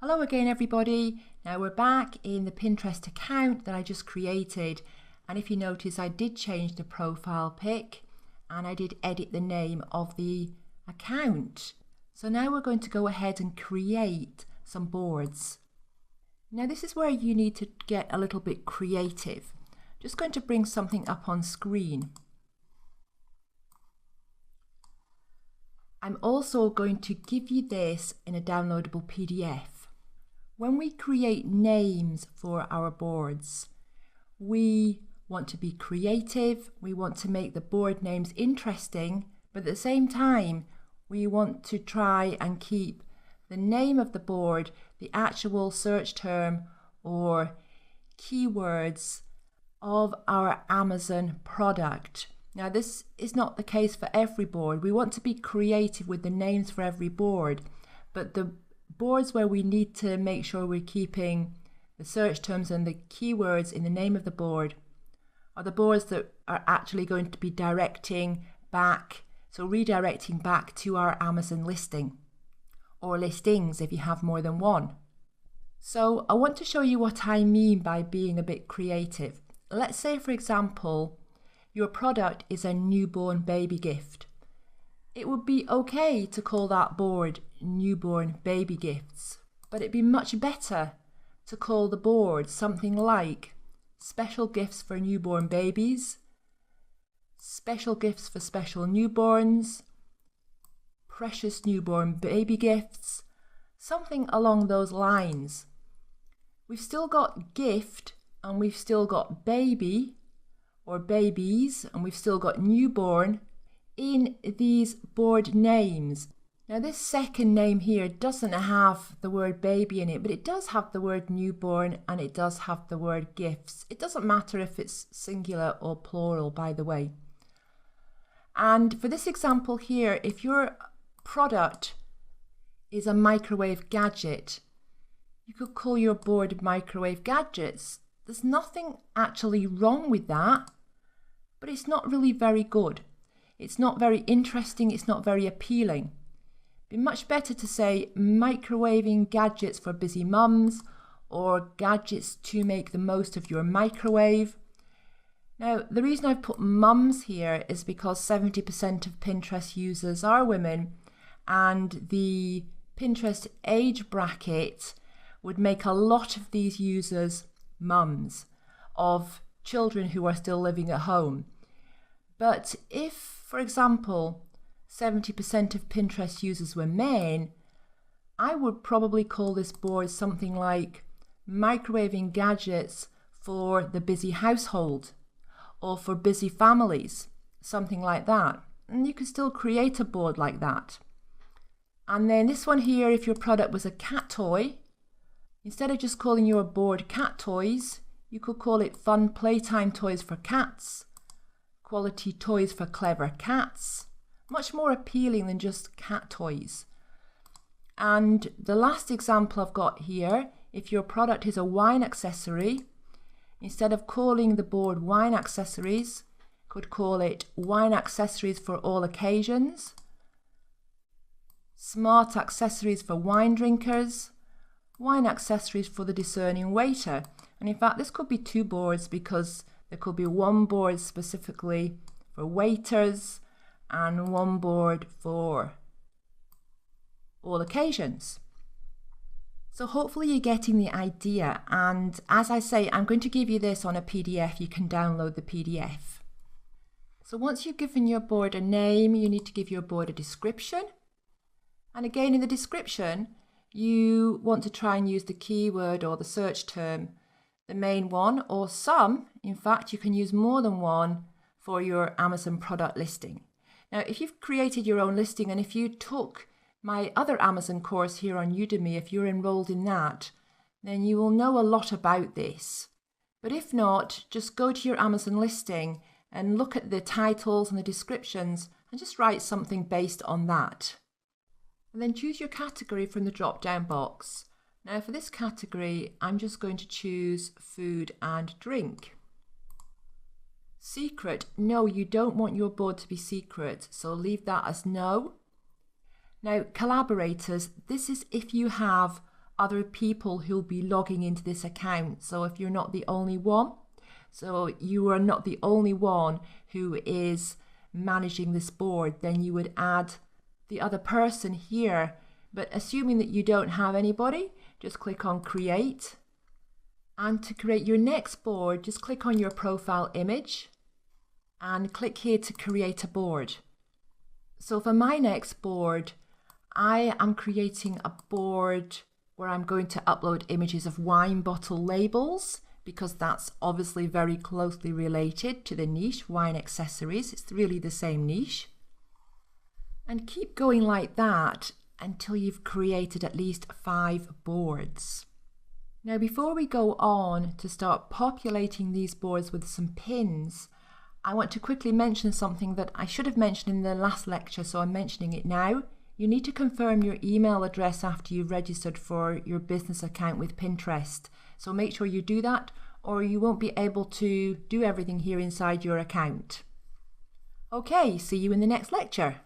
Hello again everybody. Now we're back in the Pinterest account that I just created, and if you notice I did change the profile pic and I did edit the name of the account. So now we're going to go ahead and create some boards. Now this is where you need to get a little bit creative. Just going to bring something up on screen. I'm also going to give you this in a downloadable PDF. When we create names for our boards, we want to be creative, we want to make the board names interesting, but at the same time, we want to try and keep the name of the board, the actual search term or keywords of our Amazon product. Now, this is not the case for every board. We want to be creative with the names for every board, but the boards where we need to make sure we're keeping the search terms and the keywords in the name of the board are the boards that are actually going to be redirecting back to our Amazon listing or listings if you have more than one. So I want to show you what I mean by being a bit creative. Let's say, for example, your product is a newborn baby gift. It would be okay to call that board Newborn Baby Gifts, but it'd be much better to call the board something like Special Gifts for Newborn Babies, Special Gifts for Special Newborns, Precious Newborn Baby Gifts, something along those lines. We've still got gift and we've still got baby or babies and we've still got newborn in these board names. Now this second name here doesn't have the word baby in it, but it does have the word newborn and it does have the word gifts. It doesn't matter if it's singular or plural, by the way. And for this example here, if your product is a microwave gadget, you could call your board Microwave Gadgets. There's nothing actually wrong with that, but it's not really very good. It's not very interesting, it's not very appealing. It'd be much better to say microwaving gadgets for busy mums or gadgets to make the most of your microwave. Now, the reason I've put mums here is because 70% of Pinterest users are women, and the Pinterest age bracket would make a lot of these users mums of children who are still living at home. But if, for example, 70% of Pinterest users were men, I would probably call this board something like microwaving gadgets for the busy household or for busy families, something like that. And you could still create a board like that. And then this one here, if your product was a cat toy, instead of just calling your board cat toys, you could call it fun playtime toys for cats, quality toys for clever cats. Much more appealing than just cat toys. And the last example I've got here, if your product is a wine accessory, instead of calling the board wine accessories, could call it wine accessories for all occasions, smart accessories for wine drinkers, wine accessories for the discerning waiter. And in fact, this could be two boards because there could be one board specifically for waiters and one board for all occasions. So hopefully you're getting the idea, and as I say, I'm going to give you this on a PDF. You can download the PDF. So once you've given your board a name, you need to give your board a description. And again, in the description, you want to try and use the keyword or the search term, the main one, or some. In fact, you can use more than one for your Amazon product listing. Now, if you've created your own listing, and if you took my other Amazon course here on Udemy, if you're enrolled in that, then you will know a lot about this. But if not, just go to your Amazon listing and look at the titles and the descriptions and just write something based on that. And then choose your category from the drop-down box. Now for this category, I'm just going to choose food and drink. Secret, no, you don't want your board to be secret, so leave that as no. Now, collaborators, this is if you have other people who'll be logging into this account. So if you're not the only one, so you are not the only one who is managing this board, then you would add the other person here. But assuming that you don't have anybody, just click on create. And to create your next board, just click on your profile image and click here to create a board. So for my next board, I am creating a board where I'm going to upload images of wine bottle labels, because that's obviously very closely related to the niche wine accessories. It's really the same niche. And keep going like that until you've created at least 5 boards. Now, before we go on to start populating these boards with some pins, I want to quickly mention something that I should have mentioned in the last lecture, so I'm mentioning it now. You need to confirm your email address after you've registered for your business account with Pinterest. So make sure you do that, or you won't be able to do everything here inside your account. Okay, see you in the next lecture.